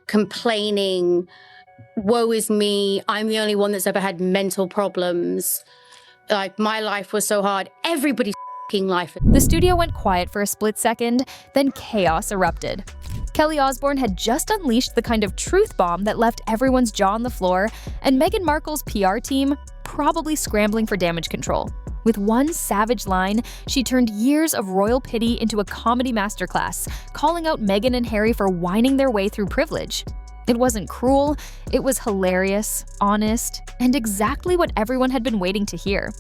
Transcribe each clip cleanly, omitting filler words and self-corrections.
complaining, woe is me, I'm the only one that's ever had mental problems. Like, my life was so hard. Everybody's life. The studio went quiet for a split second, then chaos erupted. Kelly Osbourne had just unleashed the kind of truth bomb that left everyone's jaw on the floor, and Meghan Markle's PR team probably scrambling for damage control. With one savage line, she turned years of royal pity into a comedy masterclass, calling out Meghan and Harry for whining their way through privilege. It wasn't cruel, it was hilarious, honest, and exactly what everyone had been waiting to hear.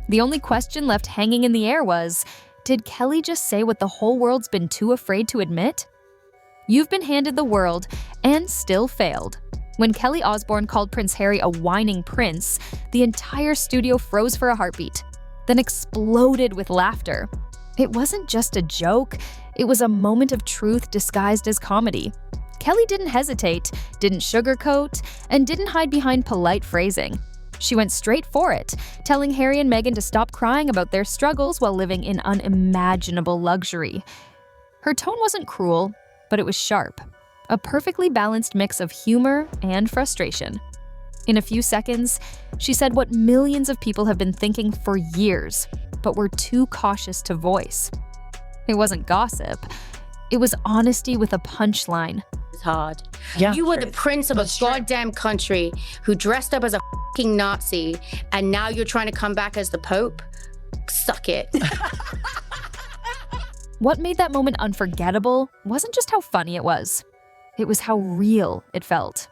The only question left hanging in the air was, did Kelly just say what the whole world's been too afraid to admit? You've been handed the world and still failed. When Kelly Osbourne called Prince Harry a whining prince, the entire studio froze for a heartbeat, then exploded with laughter. It wasn't just a joke, it was a moment of truth disguised as comedy. Kelly didn't hesitate, didn't sugarcoat, and didn't hide behind polite phrasing. She went straight for it, telling Harry and Meghan to stop crying about their struggles while living in unimaginable luxury. Her tone wasn't cruel, but it was sharp, a perfectly balanced mix of humor and frustration. In a few seconds, she said what millions of people have been thinking for years, but were too cautious to voice. It wasn't gossip, it was honesty with a punchline. It's hard. Yeah, you were the prince of a goddamn country who dressed up as a fucking Nazi, and now you're trying to come back as the Pope? Suck it. What made that moment unforgettable wasn't just how funny it was. It was how real it felt.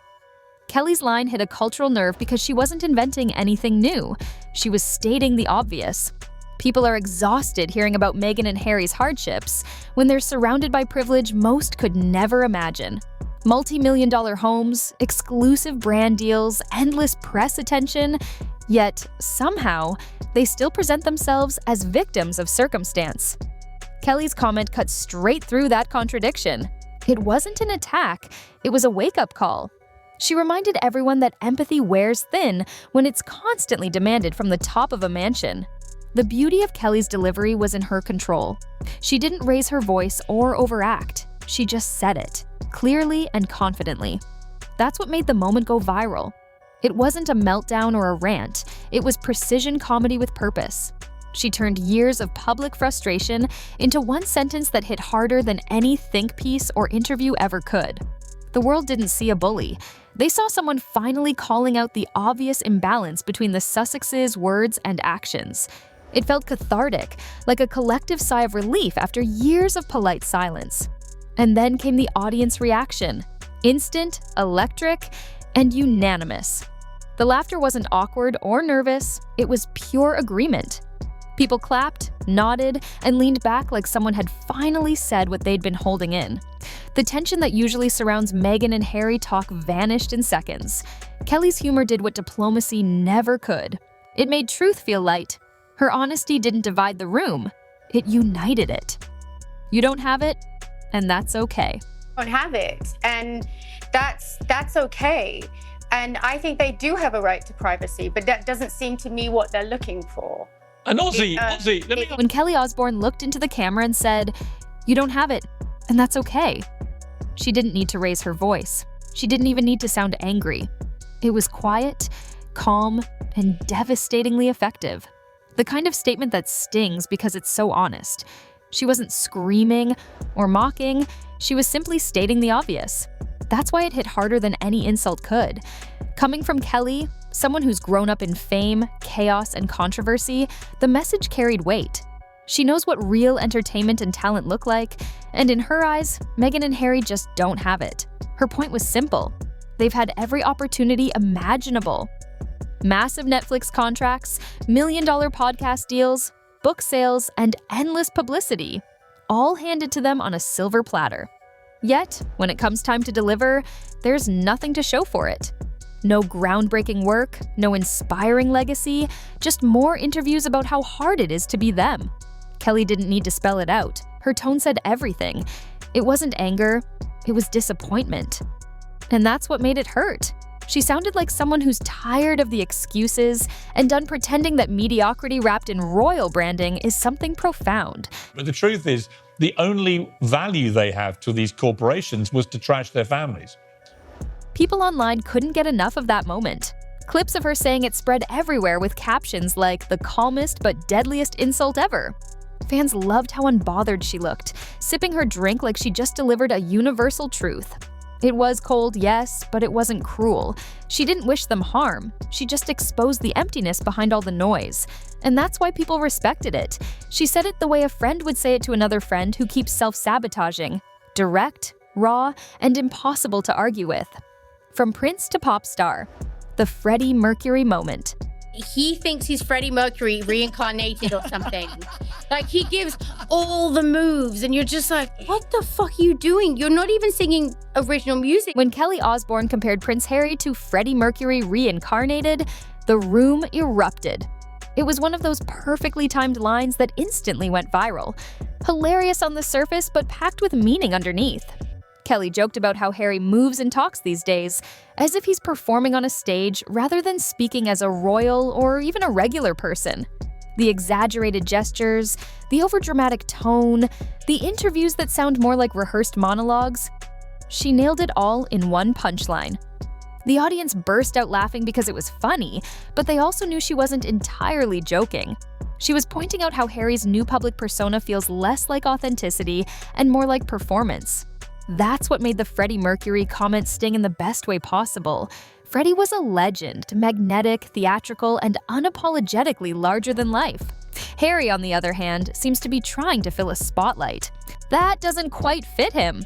Kelly's line hit a cultural nerve because she wasn't inventing anything new. She was stating the obvious. People are exhausted hearing about Meghan and Harry's hardships when they're surrounded by privilege most could never imagine. Multi-million-dollar homes, exclusive brand deals, endless press attention, yet somehow they still present themselves as victims of circumstance. Kelly's comment cut straight through that contradiction. It wasn't an attack, it was a wake-up call. She reminded everyone that empathy wears thin when it's constantly demanded from the top of a mansion. The beauty of Kelly's delivery was in her control. She didn't raise her voice or overact. She just said it, clearly and confidently. That's what made the moment go viral. It wasn't a meltdown or a rant, it was precision comedy with purpose. She turned years of public frustration into one sentence that hit harder than any think piece or interview ever could. The world didn't see a bully. They saw someone finally calling out the obvious imbalance between the Sussexes' words and actions. It felt cathartic, like a collective sigh of relief after years of polite silence. And then came the audience reaction. Instant, electric, and unanimous. The laughter wasn't awkward or nervous, it was pure agreement. People clapped, nodded, and leaned back like someone had finally said what they'd been holding in. The tension that usually surrounds Meghan and Harry talk vanished in seconds. Kelly's humor did what diplomacy never could. It made truth feel light. Her honesty didn't divide the room, it united it. You don't have it, and that's okay. Don't have it, and that's okay. And I think they do have a right to privacy, but that doesn't seem to me what they're looking for. And Ozzy, When Kelly Osbourne looked into the camera and said, "You don't have it, and that's okay," she didn't need to raise her voice. She didn't even need to sound angry. It was quiet, calm, and devastatingly effective. The kind of statement that stings because it's so honest. She wasn't screaming or mocking, she was simply stating the obvious. That's why it hit harder than any insult could. Coming from Kelly, someone who's grown up in fame, chaos, and controversy, the message carried weight. She knows what real entertainment and talent look like, and in her eyes, Meghan and Harry just don't have it. Her point was simple. They've had every opportunity imaginable. Massive Netflix contracts, million-dollar podcast deals, book sales, and endless publicity, all handed to them on a silver platter. Yet, when it comes time to deliver, there's nothing to show for it. No groundbreaking work, no inspiring legacy, just more interviews about how hard it is to be them. Kelly didn't need to spell it out. Her tone said everything. It wasn't anger, it was disappointment. And that's what made it hurt. She sounded like someone who's tired of the excuses and done pretending that mediocrity wrapped in royal branding is something profound. But the truth is, The only value they have to these corporations was to trash their families. People online couldn't get enough of that moment. Clips of her saying it spread everywhere with captions like the calmest but deadliest insult ever. Fans loved how unbothered she looked, sipping her drink like she just delivered a universal truth. It was cold, yes, but it wasn't cruel. She didn't wish them harm. She just exposed the emptiness behind all the noise. And that's why people respected it. She said it the way a friend would say it to another friend who keeps self-sabotaging. Direct, raw, and impossible to argue with. From prince to pop star, the Freddie Mercury moment. He thinks he's Freddie Mercury reincarnated or something. Like, he gives all the moves and you're just like, what the fuck are you doing? You're not even singing original music. When Kelly Osbourne compared Prince Harry to Freddie Mercury reincarnated, the room erupted. It was one of those perfectly timed lines that instantly went viral. Hilarious on the surface, but packed with meaning underneath. Kelly joked about how Harry moves and talks these days, as if he's performing on a stage rather than speaking as a royal or even a regular person. The exaggerated gestures, the overdramatic tone, the interviews that sound more like rehearsed monologues. She nailed it all in one punchline. The audience burst out laughing because it was funny, but they also knew she wasn't entirely joking. She was pointing out how Harry's new public persona feels less like authenticity and more like performance. That's what made the Freddie Mercury comment sting in the best way possible. Freddie was a legend, magnetic, theatrical, and unapologetically larger than life. Harry, on the other hand, seems to be trying to fill a spotlight. That doesn't quite fit him.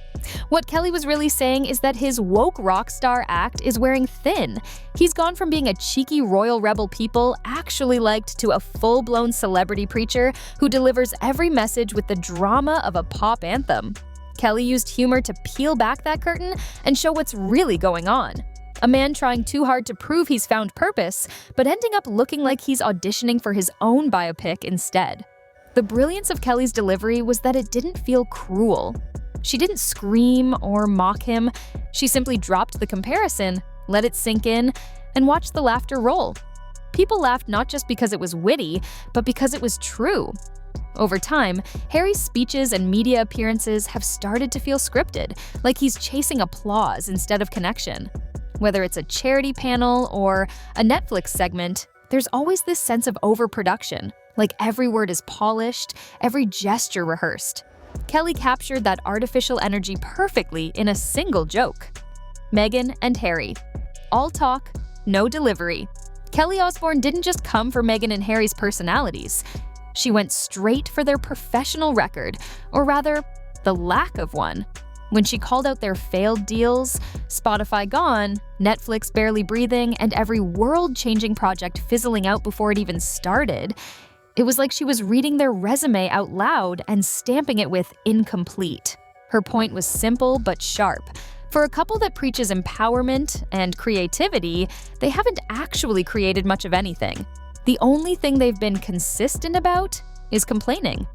What Kelly was really saying is that his woke rock star act is wearing thin. He's gone from being a cheeky royal rebel people actually liked to a full-blown celebrity preacher who delivers every message with the drama of a pop anthem. Kelly used humor to peel back that curtain and show what's really going on. A man trying too hard to prove he's found purpose, but ending up looking like he's auditioning for his own biopic instead. The brilliance of Kelly's delivery was that it didn't feel cruel. She didn't scream or mock him. She simply dropped the comparison, let it sink in, and watched the laughter roll. People laughed not just because it was witty, but because it was true. Over time, Harry's speeches and media appearances have started to feel scripted, like he's chasing applause instead of connection. Whether it's a charity panel or a Netflix segment, there's always this sense of overproduction, like every word is polished, every gesture rehearsed. Kelly captured that artificial energy perfectly in a single joke. Meghan and Harry. All talk, no delivery. Kelly Osbourne didn't just come for Meghan and Harry's personalities. She went straight for their professional record, or rather, the lack of one. When she called out their failed deals, Spotify gone, Netflix barely breathing, and every world-changing project fizzling out before it even started, it was like she was reading their resume out loud and stamping it with incomplete. Her point was simple but sharp. For a couple that preaches empowerment and creativity, they haven't actually created much of anything. The only thing they've been consistent about is complaining.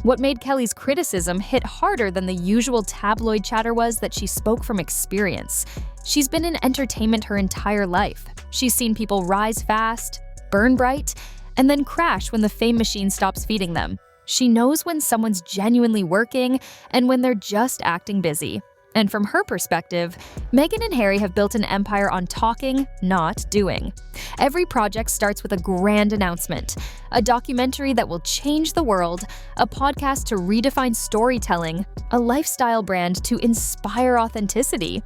What made Kelly's criticism hit harder than the usual tabloid chatter was that she spoke from experience. She's been in entertainment her entire life. She's seen people rise fast, burn bright, and then crash when the fame machine stops feeding them. She knows when someone's genuinely working and when they're just acting busy. And from her perspective, Meghan and Harry have built an empire on talking, not doing. Every project starts with a grand announcement, a documentary that will change the world, a podcast to redefine storytelling, a lifestyle brand to inspire authenticity.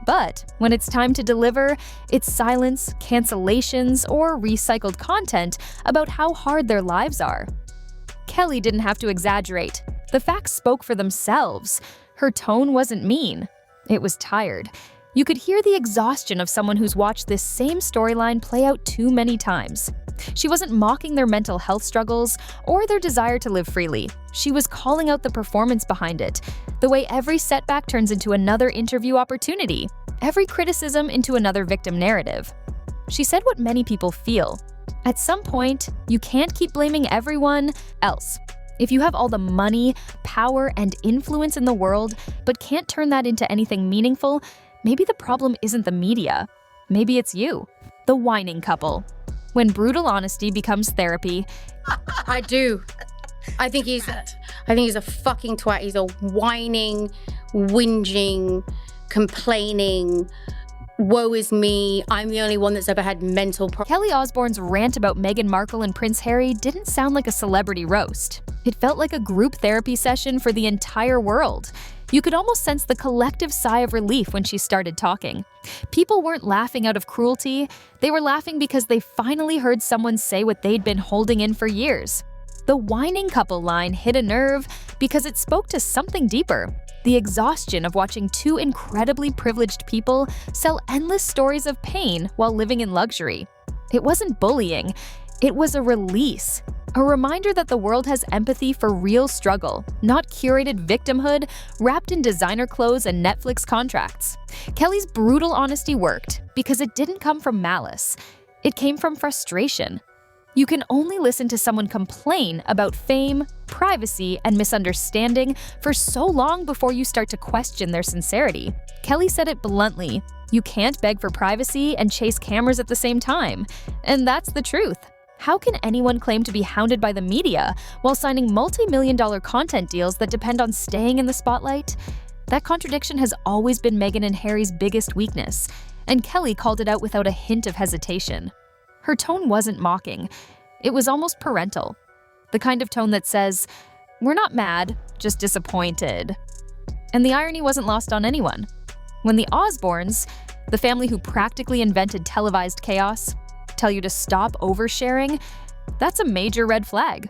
But when it's time to deliver, it's silence, cancellations, or recycled content about how hard their lives are. Kelly didn't have to exaggerate. The facts spoke for themselves. Her tone wasn't mean. It was tired. You could hear the exhaustion of someone who's watched this same storyline play out too many times. She wasn't mocking their mental health struggles or their desire to live freely. She was calling out the performance behind it, the way every setback turns into another interview opportunity, every criticism into another victim narrative. She said what many people feel. At some point, you can't keep blaming everyone else. If you have all the money, power, and influence in the world, but can't turn that into anything meaningful, maybe the problem isn't the media. Maybe it's you. The whining couple. When brutal honesty becomes therapy, I do. I think he's a fucking twat. He's a whining, whinging, complaining, woe is me, I'm the only one that's ever had mental problems. Kelly Osbourne's rant about Meghan Markle and Prince Harry didn't sound like a celebrity roast. It felt like a group therapy session for the entire world. You could almost sense the collective sigh of relief when she started talking. People weren't laughing out of cruelty, they were laughing because they finally heard someone say what they'd been holding in for years. The whining couple line hit a nerve because it spoke to something deeper. The exhaustion of watching two incredibly privileged people sell endless stories of pain while living in luxury. It wasn't bullying, it was a release. A reminder that the world has empathy for real struggle, not curated victimhood wrapped in designer clothes and Netflix contracts. Kelly's brutal honesty worked because it didn't come from malice. It came from frustration. You can only listen to someone complain about fame, privacy, and misunderstanding for so long before you start to question their sincerity. Kelly said it bluntly, you can't beg for privacy and chase cameras at the same time. And that's the truth. How can anyone claim to be hounded by the media while signing multi-million-dollar content deals that depend on staying in the spotlight? That contradiction has always been Meghan and Harry's biggest weakness, and Kelly called it out without a hint of hesitation. Her tone wasn't mocking. It was almost parental. The kind of tone that says, we're not mad, just disappointed. And the irony wasn't lost on anyone. When the Osbournes, the family who practically invented televised chaos, tell you to stop oversharing, that's a major red flag.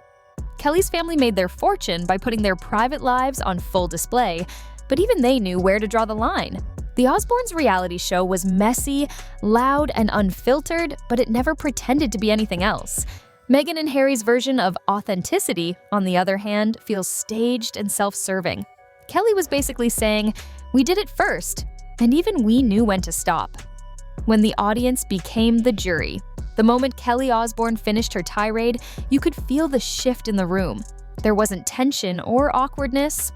Kelly's family made their fortune by putting their private lives on full display, but even they knew where to draw the line. The Osbournes' reality show was messy, loud, and unfiltered, but it never pretended to be anything else. Meghan and Harry's version of authenticity, on the other hand, feels staged and self-serving. Kelly was basically saying, we did it first, and even we knew when to stop. When the audience became the jury, the moment Kelly Osbourne finished her tirade, you could feel the shift in the room. There wasn't tension or awkwardness,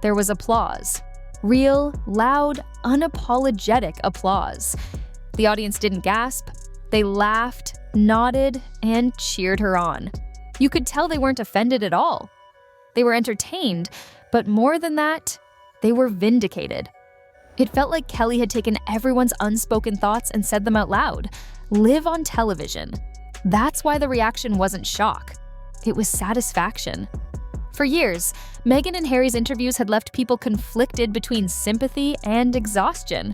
there was applause. Real, loud, unapologetic applause. The audience didn't gasp. They laughed, nodded, and cheered her on. You could tell they weren't offended at all. They were entertained, but more than that, they were vindicated. It felt like Kelly had taken everyone's unspoken thoughts and said them out loud. Live on television. That's why the reaction wasn't shock. It was satisfaction. For years, Meghan and Harry's interviews had left people conflicted between sympathy and exhaustion.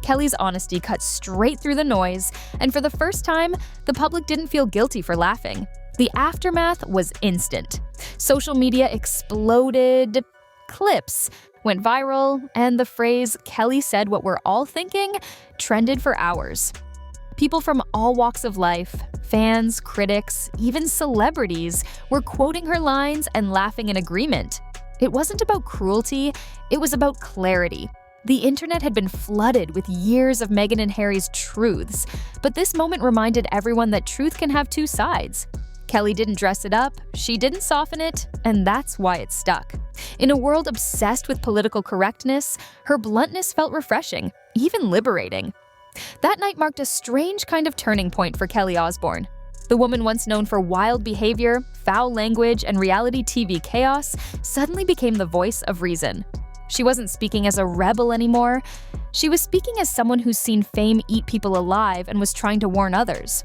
Kelly's honesty cut straight through the noise, and for the first time, the public didn't feel guilty for laughing. The aftermath was instant. Social media exploded, clips went viral, and the phrase, "Kelly said what we're all thinking," trended for hours. People from all walks of life, fans, critics, even celebrities, were quoting her lines and laughing in agreement. It wasn't about cruelty, it was about clarity. The internet had been flooded with years of Meghan and Harry's truths, but this moment reminded everyone that truth can have two sides. Kelly didn't dress it up, she didn't soften it, and that's why it stuck. In a world obsessed with political correctness, her bluntness felt refreshing, even liberating. That night marked a strange kind of turning point for Kelly Osbourne. The woman once known for wild behavior, foul language, and reality TV chaos suddenly became the voice of reason. She wasn't speaking as a rebel anymore. She was speaking as someone who's seen fame eat people alive and was trying to warn others.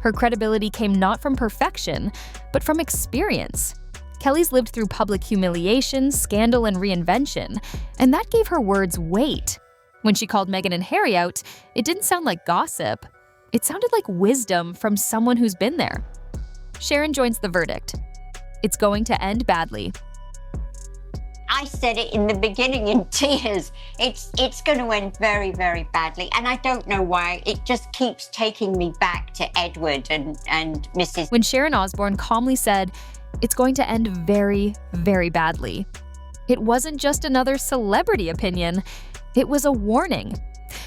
Her credibility came not from perfection, but from experience. Kelly's lived through public humiliation, scandal, and reinvention, and that gave her words weight. When she called Meghan and Harry out, it didn't sound like gossip. It sounded like wisdom from someone who's been there. Sharon joins the verdict. It's going to end badly. I said it in the beginning in tears. It's going to end very, very badly. And I don't know why. It just keeps taking me back to Edward and Mrs. When Sharon Osbourne calmly said, it's going to end very, very badly, it wasn't just another celebrity opinion. It was a warning.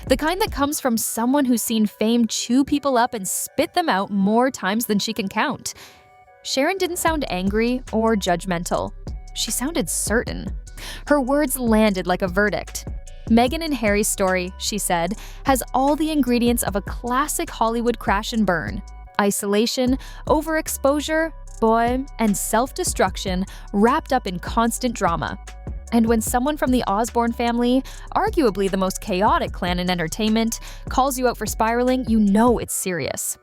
The kind that comes from someone who's seen fame chew people up and spit them out more times than she can count. Sharon didn't sound angry or judgmental. She sounded certain. Her words landed like a verdict. Meghan and Harry's story, she said, has all the ingredients of a classic Hollywood crash and burn. Isolation, overexposure, boy, and self-destruction wrapped up in constant drama. And when someone from the Osbourne family, arguably the most chaotic clan in entertainment, calls you out for spiraling, you know it's serious.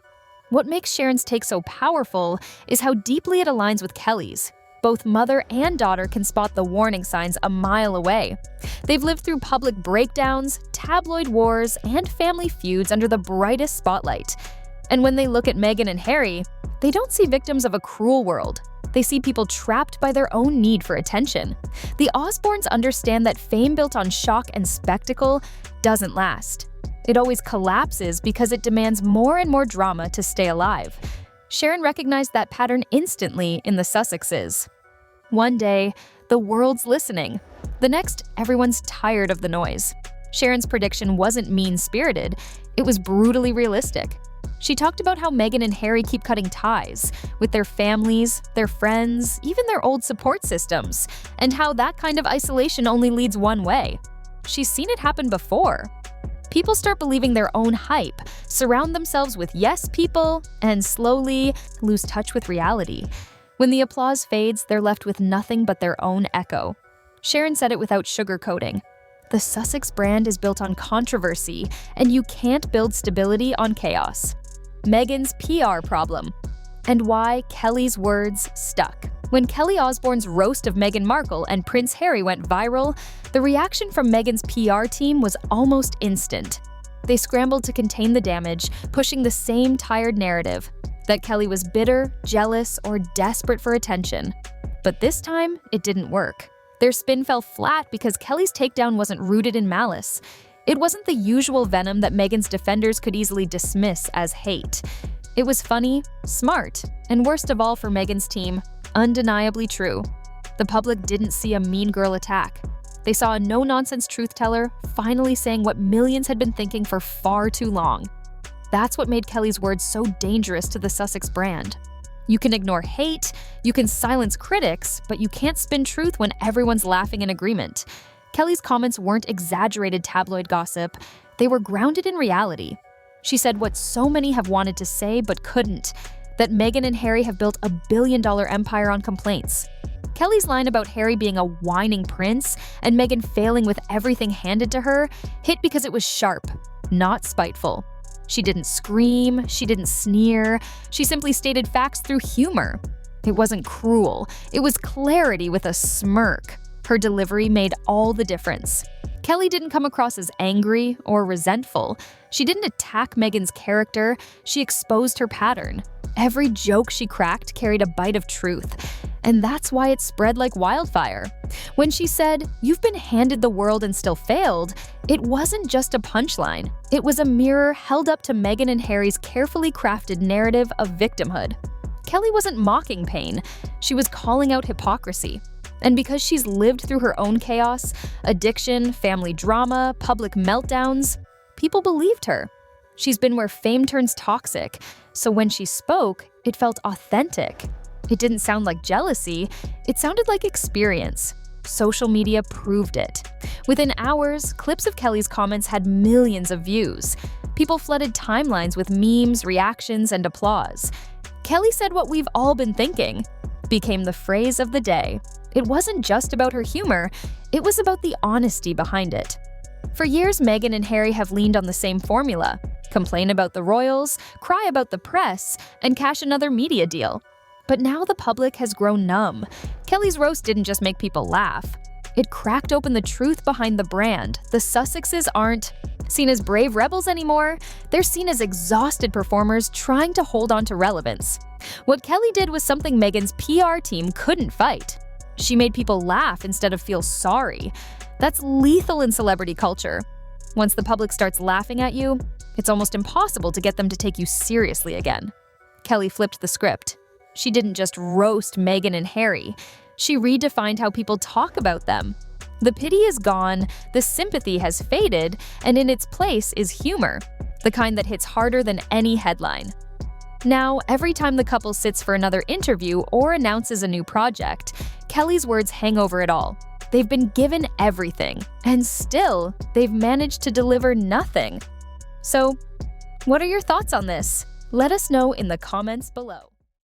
What makes Sharon's take so powerful is how deeply it aligns with Kelly's. Both mother and daughter can spot the warning signs a mile away. They've lived through public breakdowns, tabloid wars, and family feuds under the brightest spotlight. And when they look at Meghan and Harry, they don't see victims of a cruel world. They see people trapped by their own need for attention. The Osbournes understand that fame built on shock and spectacle doesn't last. It always collapses because it demands more and more drama to stay alive. Sharon recognized that pattern instantly in the Sussexes. One day, the world's listening. The next, everyone's tired of the noise. Sharon's prediction wasn't mean-spirited, it was brutally realistic. She talked about how Meghan and Harry keep cutting ties with their families, their friends, even their old support systems, and how that kind of isolation only leads one way. She's seen it happen before. People start believing their own hype, surround themselves with yes people, and slowly lose touch with reality. When the applause fades, they're left with nothing but their own echo. Sharon said it without sugarcoating. The Sussex brand is built on controversy, and you can't build stability on chaos. Meghan's PR problem, and why Kelly's words stuck. When Kelly Osbourne's roast of Meghan Markle and Prince Harry went viral, the reaction from Meghan's PR team was almost instant. They scrambled to contain the damage, pushing the same tired narrative that Kelly was bitter, jealous, or desperate for attention. But this time, it didn't work. Their spin fell flat because Kelly's takedown wasn't rooted in malice. It wasn't the usual venom that Meghan's defenders could easily dismiss as hate. It was funny, smart, and worst of all for Meghan's team, undeniably true. The public didn't see a mean girl attack. They saw a no-nonsense truth-teller finally saying what millions had been thinking for far too long. That's what made Kelly's words so dangerous to the Sussex brand. You can ignore hate, you can silence critics, but you can't spin truth when everyone's laughing in agreement. Kelly's comments weren't exaggerated tabloid gossip, they were grounded in reality. She said what so many have wanted to say but couldn't, that Meghan and Harry have built a billion-dollar empire on complaints. Kelly's line about Harry being a whining prince and Meghan failing with everything handed to her hit because it was sharp, not spiteful. She didn't scream, she didn't sneer, she simply stated facts through humor. It wasn't cruel, it was clarity with a smirk. Her delivery made all the difference. Kelly didn't come across as angry or resentful. She didn't attack Meghan's character, she exposed her pattern. Every joke she cracked carried a bite of truth, and that's why it spread like wildfire. When she said, "You've been handed the world and still failed," it wasn't just a punchline. It was a mirror held up to Meghan and Harry's carefully crafted narrative of victimhood. Kelly wasn't mocking pain, she was calling out hypocrisy. And because she's lived through her own chaos, addiction, family drama, public meltdowns, people believed her. She's been where fame turns toxic, so when she spoke, it felt authentic. It didn't sound like jealousy, it sounded like experience. Social media proved it. Within hours, clips of Kelly's comments had millions of views. People flooded timelines with memes, reactions, and applause. Kelly said what we've all been thinking, became the phrase of the day. It wasn't just about her humor, it was about the honesty behind it. For years, Meghan and Harry have leaned on the same formula: complain about the royals, cry about the press, and cash another media deal. But now the public has grown numb. Kelly's roast didn't just make people laugh. It cracked open the truth behind the brand. The Sussexes aren't seen as brave rebels anymore. They're seen as exhausted performers trying to hold on to relevance. What Kelly did was something Meghan's PR team couldn't fight. She made people laugh instead of feel sorry. That's lethal in celebrity culture. Once the public starts laughing at you, it's almost impossible to get them to take you seriously again. Kelly flipped the script. She didn't just roast Meghan and Harry. She redefined how people talk about them. The pity is gone, the sympathy has faded, and in its place is humor, the kind that hits harder than any headline. Now, every time the couple sits for another interview or announces a new project, Kelly's words hang over it all. They've been given everything, and still, they've managed to deliver nothing. So, what are your thoughts on this? Let us know in the comments below.